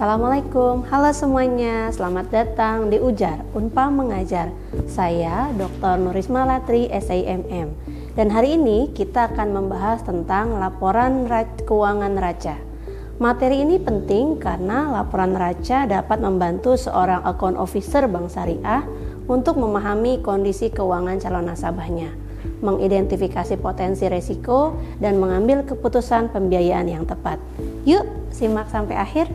Assalamualaikum, halo semuanya, selamat datang di Ujar, Unpam Mengajar. Saya Dr. Nurisma Latri, SIMM. Dan hari ini kita akan membahas tentang laporan keuangan neraca. Materi ini penting karena laporan neraca dapat membantu seorang account officer bank syariah untuk memahami kondisi keuangan calon nasabahnya, mengidentifikasi potensi risiko, dan mengambil keputusan pembiayaan yang tepat. Yuk, simak sampai akhir.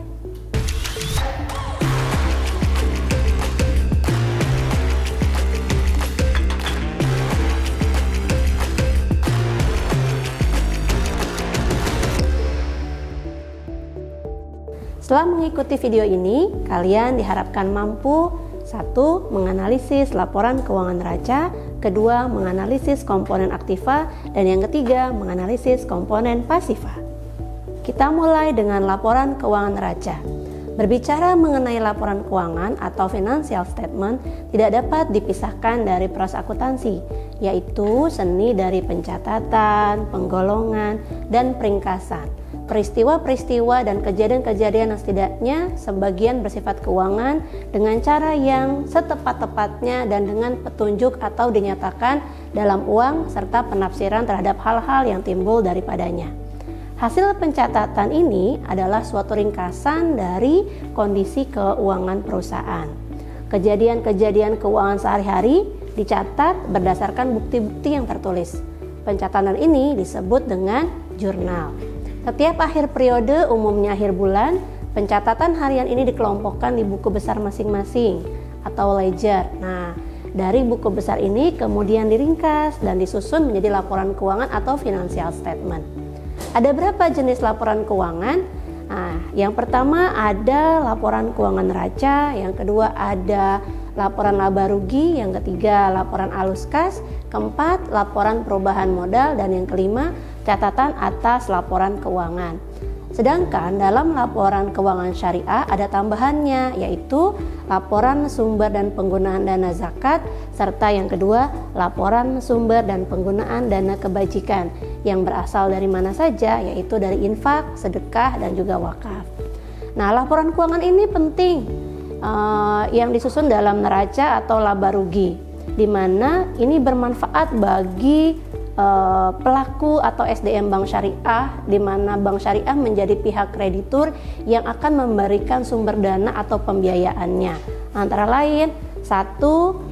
Setelah mengikuti video ini, kalian diharapkan mampu 1. Menganalisis laporan keuangan neraca, 2. Menganalisis komponen aktiva, dan yang ketiga, menganalisis komponen pasiva. Kita mulai dengan laporan keuangan neraca. Berbicara mengenai laporan keuangan atau financial statement tidak dapat dipisahkan dari proses akuntansi, yaitu seni dari pencatatan, penggolongan, dan peringkasan. Peristiwa-peristiwa dan kejadian-kejadian yang setidaknya sebagian bersifat keuangan dengan cara yang setepat-tepatnya dan dengan petunjuk atau dinyatakan dalam uang serta penafsiran terhadap hal-hal yang timbul daripadanya. Hasil pencatatan ini adalah suatu ringkasan dari kondisi keuangan perusahaan. Kejadian-kejadian keuangan sehari-hari dicatat berdasarkan bukti-bukti yang tertulis. Pencatatan ini disebut dengan jurnal. Setiap akhir periode, umumnya akhir bulan, pencatatan harian ini dikelompokkan di buku besar masing-masing atau ledger. Nah, dari buku besar ini kemudian diringkas dan disusun menjadi laporan keuangan atau financial statement. Ada berapa jenis laporan keuangan? Nah, yang pertama ada laporan keuangan neraca, yang kedua ada laporan laba rugi, yang ketiga laporan alus kas, keempat laporan perubahan modal, dan yang kelima catatan atas laporan keuangan. Sedangkan dalam laporan keuangan syariah ada tambahannya, yaitu laporan sumber dan penggunaan dana zakat, serta yang kedua laporan sumber dan penggunaan dana kebajikan yang berasal dari mana saja, yaitu dari infak, sedekah, dan juga wakaf. Nah, laporan keuangan ini penting yang disusun dalam neraca atau laba rugi, di mana ini bermanfaat bagi pelaku atau SDM bank syariah, di mana bank syariah menjadi pihak kreditur yang akan memberikan sumber dana atau pembiayaannya. Antara lain, 1.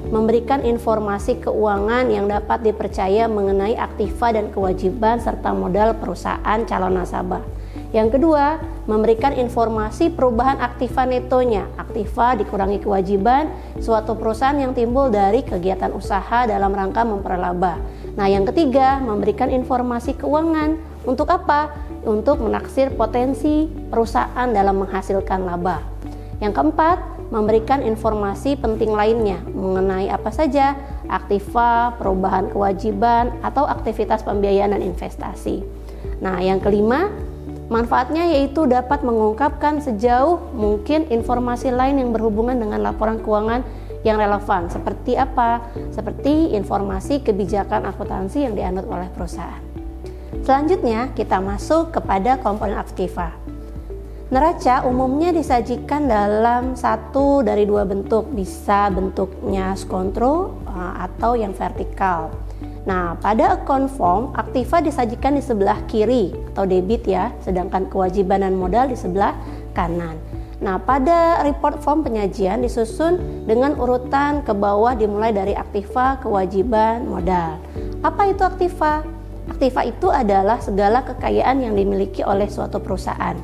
Memberikan informasi keuangan yang dapat dipercaya mengenai aktiva dan kewajiban serta modal perusahaan calon nasabah. Yang kedua, memberikan informasi perubahan aktiva netonya. Aktiva dikurangi kewajiban suatu perusahaan yang timbul dari kegiatan usaha dalam rangka memperlaba. Nah, yang ketiga, memberikan informasi keuangan. Untuk apa? Untuk menaksir potensi perusahaan dalam menghasilkan laba. Yang keempat, memberikan informasi penting lainnya mengenai apa saja aktiva, perubahan kewajiban, atau aktivitas pembiayaan dan investasi. Nah, yang kelima, manfaatnya yaitu dapat mengungkapkan sejauh mungkin informasi lain yang berhubungan dengan laporan keuangan yang relevan. Seperti apa? Seperti informasi kebijakan akuntansi yang dianut oleh perusahaan. Selanjutnya kita masuk kepada komponen aktiva. Neraca umumnya disajikan dalam satu dari dua bentuk, bisa bentuknya skontro atau yang vertikal. Nah, pada account form, aktiva disajikan di sebelah kiri atau debit ya, sedangkan kewajiban dan modal di sebelah kanan. Nah, pada report form penyajian disusun dengan urutan ke bawah dimulai dari aktiva, kewajiban, modal. Apa itu aktiva? Aktiva itu adalah segala kekayaan yang dimiliki oleh suatu perusahaan.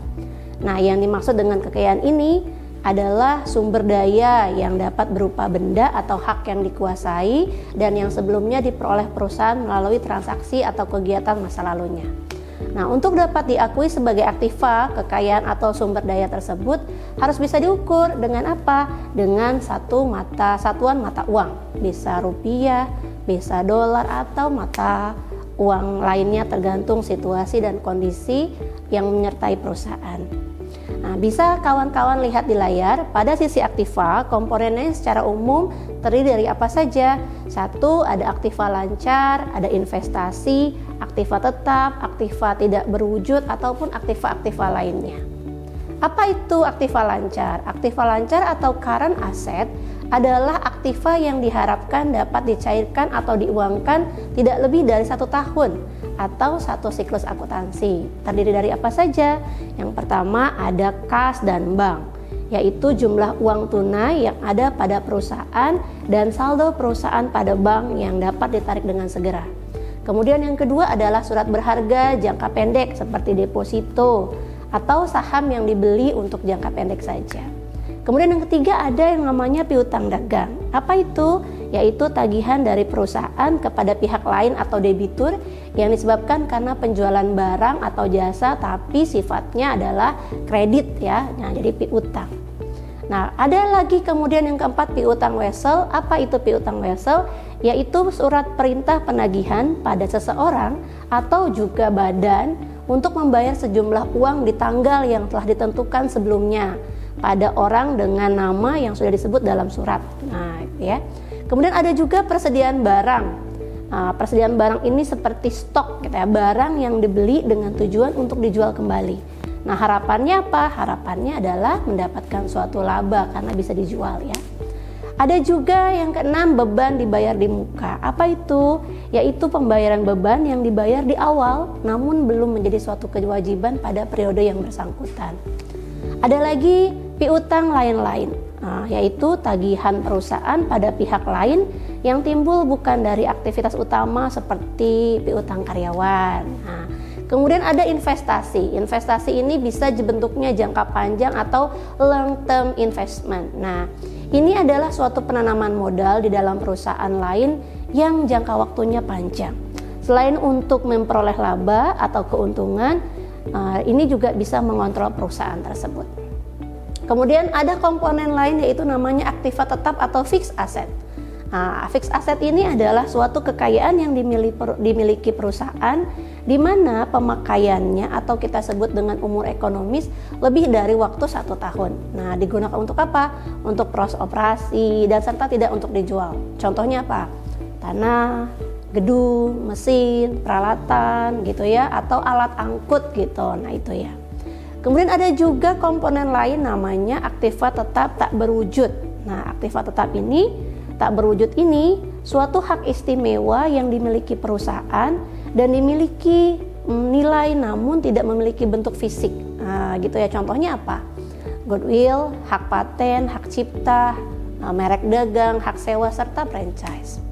Nah, yang dimaksud dengan kekayaan ini adalah sumber daya yang dapat berupa benda atau hak yang dikuasai dan yang sebelumnya diperoleh perusahaan melalui transaksi atau kegiatan masa lalunya. Nah, untuk dapat diakui sebagai aktiva, kekayaan atau sumber daya tersebut harus bisa diukur dengan apa? Dengan satuan mata uang, bisa rupiah, bisa dolar, atau mata uang lainnya tergantung situasi dan kondisi yang menyertai perusahaan. Nah, bisa kawan-kawan lihat di layar, pada sisi aktiva, komponennya secara umum terdiri dari apa saja? 1. Ada aktiva lancar, ada investasi, aktiva tetap, aktiva tidak berwujud, ataupun aktiva-aktiva lainnya. Apa itu aktiva lancar? Aktiva lancar atau current asset adalah aktiva yang diharapkan dapat dicairkan atau diuangkan tidak lebih dari 1 tahun atau 1 siklus akuntansi. Terdiri dari apa saja? Yang pertama ada kas dan bank, yaitu jumlah uang tunai yang ada pada perusahaan dan saldo perusahaan pada bank yang dapat ditarik dengan segera. Kemudian yang kedua adalah surat berharga jangka pendek seperti deposito atau saham yang dibeli untuk jangka pendek saja. Kemudian yang ketiga ada yang namanya piutang dagang. Apa itu? Yaitu tagihan dari perusahaan kepada pihak lain atau debitur yang disebabkan karena penjualan barang atau jasa tapi sifatnya adalah kredit ya. Nah, jadi piutang. Nah, ada lagi kemudian yang keempat piutang wesel. Apa itu piutang wesel? Yaitu surat perintah penagihan pada seseorang atau juga badan untuk membayar sejumlah uang di tanggal yang telah ditentukan sebelumnya pada orang dengan nama yang sudah disebut dalam surat. Nah, ya. Kemudian ada juga persediaan barang. Persediaan barang ini seperti stok, gitu ya, barang yang dibeli dengan tujuan untuk dijual kembali. Nah, harapannya apa? Harapannya adalah mendapatkan suatu laba karena bisa dijual ya. Ada juga yang keenam, beban dibayar di muka. Apa itu? Yaitu pembayaran beban yang dibayar di awal namun belum menjadi suatu kewajiban pada periode yang bersangkutan. Ada lagi piutang lain-lain, yaitu tagihan perusahaan pada pihak lain yang timbul bukan dari aktivitas utama seperti piutang karyawan. Nah, kemudian ada investasi. Investasi ini bisa bentuknya jangka panjang atau long term investment. Nah, ini adalah suatu penanaman modal di dalam perusahaan lain yang jangka waktunya panjang. Selain untuk memperoleh laba atau keuntungan, ini juga bisa mengontrol perusahaan tersebut. Kemudian ada komponen lain yaitu namanya aktiva tetap atau fixed asset. Fixed asset ini adalah suatu kekayaan yang dimiliki perusahaan di mana pemakaiannya atau kita sebut dengan umur ekonomis lebih dari waktu 1 tahun. Nah, digunakan untuk apa? Untuk proses operasi dan serta tidak untuk dijual. Contohnya apa? Tanah, gedung, mesin, peralatan gitu ya, atau alat angkut gitu. Nah, itu ya. Kemudian ada juga komponen lain namanya aktiva tetap tak berwujud. Nah, aktiva tetap ini tak berwujud ini suatu hak istimewa yang dimiliki perusahaan dan dimiliki nilai namun tidak memiliki bentuk fisik. Nah, gitu ya. Contohnya apa? Goodwill, hak paten, hak cipta, merek dagang, hak sewa serta franchise.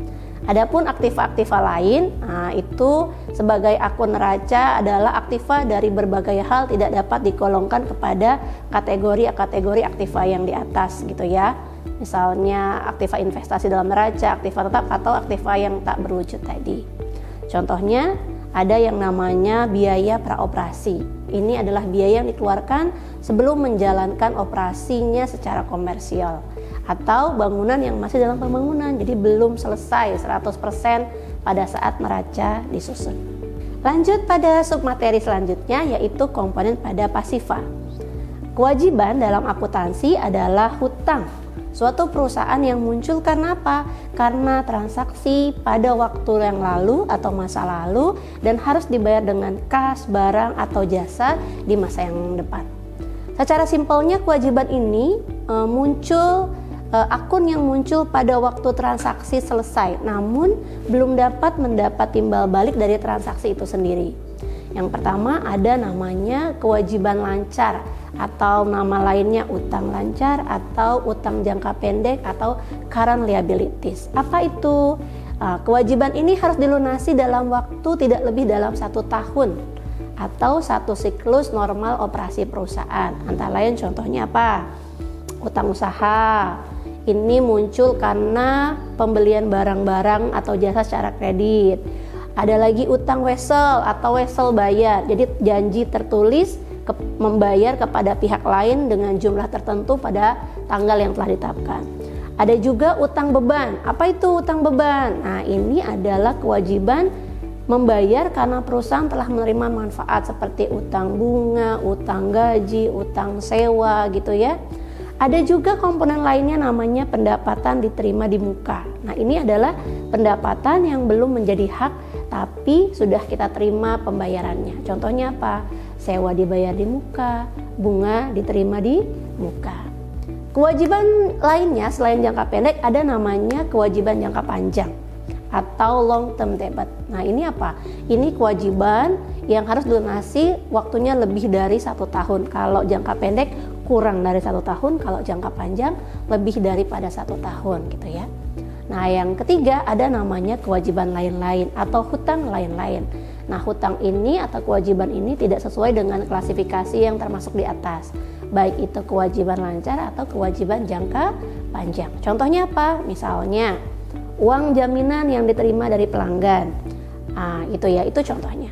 Adapun aktiva-aktiva lain, itu sebagai akun neraca adalah aktiva dari berbagai hal tidak dapat digolongkan kepada kategori aktiva yang di atas gitu ya. Misalnya aktiva investasi dalam neraca, aktiva tetap atau aktiva yang tak berwujud tadi. Contohnya ada yang namanya biaya praoperasi. Ini adalah biaya yang dikeluarkan sebelum menjalankan operasinya secara komersial. Atau bangunan yang masih dalam pembangunan, jadi belum selesai 100% pada saat neraca disusun. Lanjut pada submateri selanjutnya yaitu komponen pada pasifa. Kewajiban dalam akuntansi adalah hutang. Suatu perusahaan yang muncul karena apa? Karena transaksi pada waktu yang lalu atau masa lalu dan harus dibayar dengan kas, barang atau jasa di masa yang depan. Secara simpelnya kewajiban ini akun yang muncul pada waktu transaksi selesai namun belum dapat mendapat timbal balik dari transaksi itu sendiri. Yang pertama ada namanya kewajiban lancar atau nama lainnya utang lancar atau utang jangka pendek atau current liabilities. Apa itu? Kewajiban ini harus dilunasi dalam waktu tidak lebih dalam 1 tahun atau 1 siklus normal operasi perusahaan. Antara lain contohnya apa? Utang usaha. Ini muncul karena pembelian barang-barang atau jasa secara kredit. Ada lagi utang wesel atau wesel bayar. Jadi janji tertulis membayar kepada pihak lain dengan jumlah tertentu pada tanggal yang telah ditetapkan. Ada juga utang beban. Apa itu utang beban? Nah, ini adalah kewajiban membayar karena perusahaan telah menerima manfaat seperti utang bunga, utang gaji, utang sewa gitu ya. Ada juga komponen lainnya namanya pendapatan diterima di muka. Nah, ini adalah pendapatan yang belum menjadi hak tapi sudah kita terima pembayarannya. Contohnya apa? sewa dibayar di muka, bunga diterima di muka. Kewajiban lainnya selain jangka pendek ada namanya kewajiban jangka panjang atau long term debt. Nah ini apa? Ini kewajiban yang harus dilunasi waktunya lebih dari 1 tahun. Kalau jangka pendek kurang dari 1 tahun, kalau jangka panjang lebih daripada 1 tahun gitu ya. Nah yang ketiga ada namanya kewajiban lain-lain atau hutang lain-lain. Nah hutang ini atau kewajiban ini tidak sesuai dengan klasifikasi yang termasuk di atas, baik itu kewajiban lancar atau kewajiban jangka panjang. Contohnya apa? Misalnya uang jaminan yang diterima dari pelanggan. Nah itu ya, itu contohnya.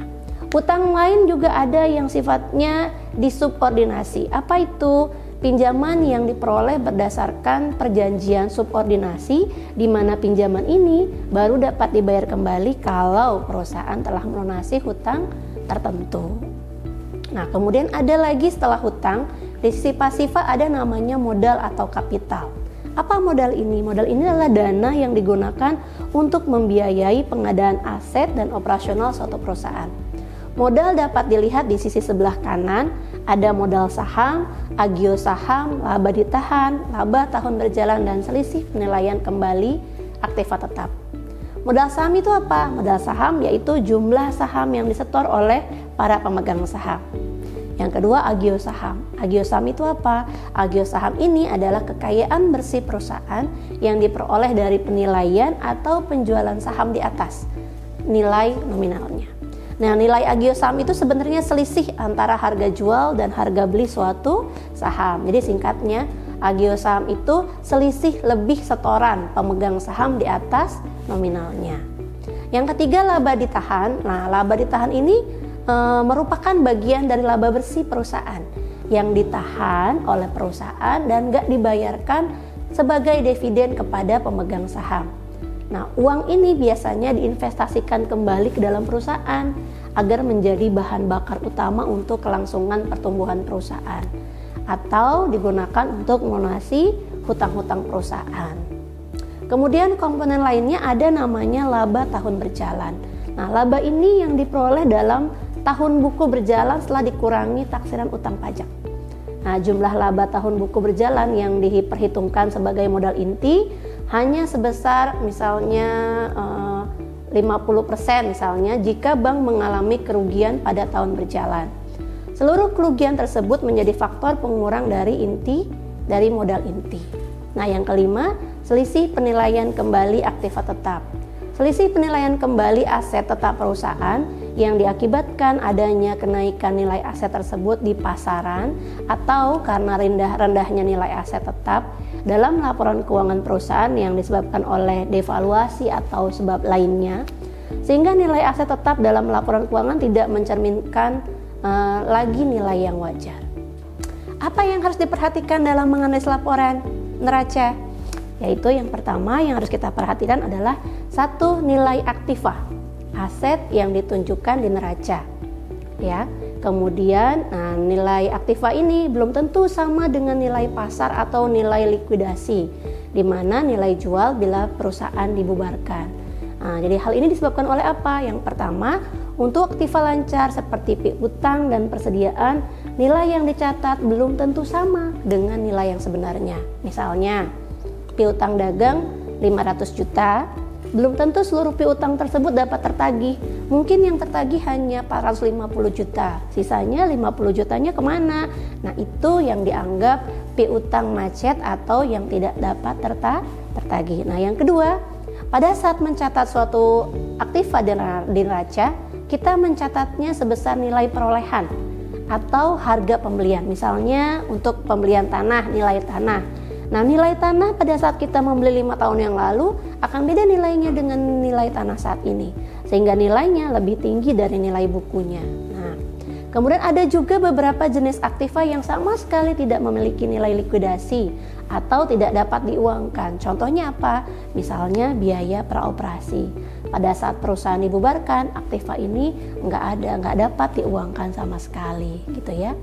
Hutang lain juga ada yang sifatnya disubordinasi. Apa itu? Pinjaman yang diperoleh berdasarkan perjanjian subordinasi, di mana pinjaman ini baru dapat dibayar kembali kalau perusahaan telah melunasi hutang tertentu. Nah, kemudian ada lagi setelah hutang, di sisi pasifa ada namanya modal atau kapital. Apa modal ini? Modal ini adalah dana yang digunakan untuk membiayai pengadaan aset dan operasional suatu perusahaan. Modal dapat dilihat di sisi sebelah kanan, ada modal saham, agio saham, laba ditahan, laba tahun berjalan, dan selisih penilaian kembali aktiva tetap. Modal saham itu apa? Modal saham yaitu jumlah saham yang disetor oleh para pemegang saham. Yang kedua, agio saham. Agio saham itu apa? Agio saham ini adalah kekayaan bersih perusahaan yang diperoleh dari penilaian atau penjualan saham di atas nilai nominalnya. Nah, nilai agio saham itu sebenarnya selisih antara harga jual dan harga beli suatu saham. Jadi singkatnya, agio saham itu selisih lebih setoran pemegang saham di atas nominalnya. Yang ketiga, laba ditahan. Nah, laba ditahan ini merupakan bagian dari laba bersih perusahaan yang ditahan oleh perusahaan dan gak dibayarkan sebagai dividen kepada pemegang saham. Nah, uang ini biasanya diinvestasikan kembali ke dalam perusahaan agar menjadi bahan bakar utama untuk kelangsungan pertumbuhan perusahaan atau digunakan untuk melunasi hutang-hutang perusahaan. Kemudian komponen lainnya ada namanya laba tahun berjalan. Nah, laba ini yang diperoleh dalam tahun buku berjalan setelah dikurangi taksiran utang pajak. Nah, jumlah laba tahun buku berjalan yang diperhitungkan sebagai modal inti hanya sebesar misalnya 50% misalnya jika bank mengalami kerugian pada tahun berjalan. Seluruh kerugian tersebut menjadi faktor pengurang dari modal inti. Nah, yang kelima, selisih penilaian kembali aktiva tetap. Selisih penilaian kembali aset tetap perusahaan yang diakibatkan adanya kenaikan nilai aset tersebut di pasaran atau karena rendahnya nilai aset tetap dalam laporan keuangan perusahaan yang disebabkan oleh devaluasi atau sebab lainnya, sehingga nilai aset tetap dalam laporan keuangan tidak mencerminkan lagi nilai yang wajar. Apa yang harus diperhatikan dalam menganalisis laporan neraca? Yaitu yang pertama yang harus kita perhatikan adalah 1. Nilai aktiva, aset yang ditunjukkan di neraca. Ya. Kemudian nilai aktiva ini belum tentu sama dengan nilai pasar atau nilai likuidasi, di mana nilai jual bila perusahaan dibubarkan. Jadi hal ini disebabkan oleh apa? Yang pertama, untuk aktiva lancar seperti piutang dan persediaan, nilai yang dicatat belum tentu sama dengan nilai yang sebenarnya. Misalnya, piutang dagang 500 juta, belum tentu seluruh piutang tersebut dapat tertagih. Mungkin yang tertagih hanya 450 juta, sisanya 50 jutanya kemana? Nah, itu yang dianggap piutang macet atau yang tidak dapat tertagih. Nah, yang kedua, pada saat mencatat suatu aktiva di neraca, kita mencatatnya sebesar nilai perolehan atau harga pembelian. Misalnya untuk pembelian tanah, nilai tanah. Nah, nilai tanah pada saat kita membeli 5 tahun yang lalu akan beda nilainya dengan nilai tanah saat ini, sehingga nilainya lebih tinggi dari nilai bukunya. Nah, kemudian ada juga beberapa jenis aktiva yang sama sekali tidak memiliki nilai likuidasi atau tidak dapat diuangkan. Contohnya apa? Misalnya biaya praoperasi. Pada saat perusahaan dibubarkan, aktiva ini nggak dapat diuangkan sama sekali, gitu ya.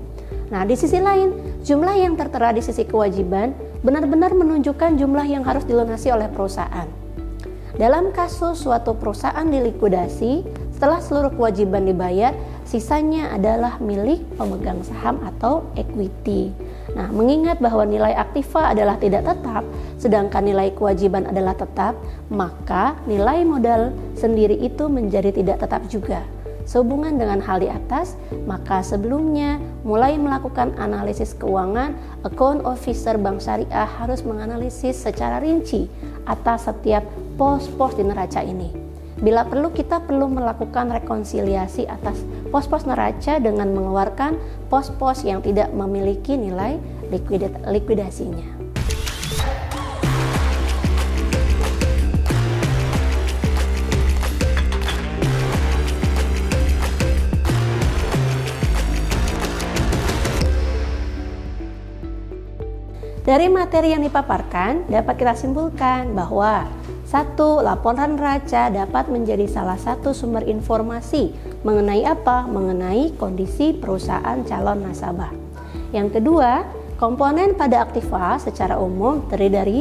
Nah, di sisi lain, jumlah yang tertera di sisi kewajiban benar-benar menunjukkan jumlah yang harus dilunasi oleh perusahaan. Dalam kasus suatu perusahaan dilikuidasi, setelah seluruh kewajiban dibayar, sisanya adalah milik pemegang saham atau equity. Nah, mengingat bahwa nilai aktiva adalah tidak tetap, sedangkan nilai kewajiban adalah tetap, maka nilai modal sendiri itu menjadi tidak tetap juga. Sehubungan dengan hal di atas, maka sebelumnya mulai melakukan analisis keuangan, account officer Bank Syariah harus menganalisis secara rinci atas setiap pos-pos di neraca ini. Bila perlu, kita perlu melakukan rekonsiliasi atas pos-pos neraca dengan mengeluarkan pos-pos yang tidak memiliki nilai likuidasinya. Dari materi yang dipaparkan, dapat kita simpulkan bahwa 1. Laporan neraca dapat menjadi salah satu sumber informasi mengenai apa? Mengenai kondisi perusahaan calon nasabah. Yang kedua, komponen pada aktiva secara umum terdiri dari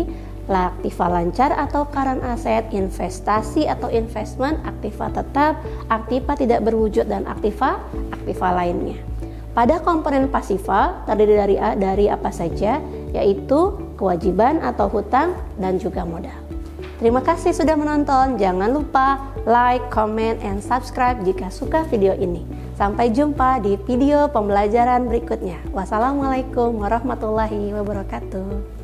aktiva lancar atau current asset, investasi atau investment, aktiva tetap, aktiva tidak berwujud, dan aktiva lainnya. Pada komponen pasiva terdiri dari apa saja? Yaitu kewajiban atau hutang dan juga modal. Terima kasih sudah menonton. Jangan lupa like, comment, and subscribe jika suka video ini. Sampai jumpa di video pembelajaran berikutnya. Wassalamualaikum warahmatullahi wabarakatuh.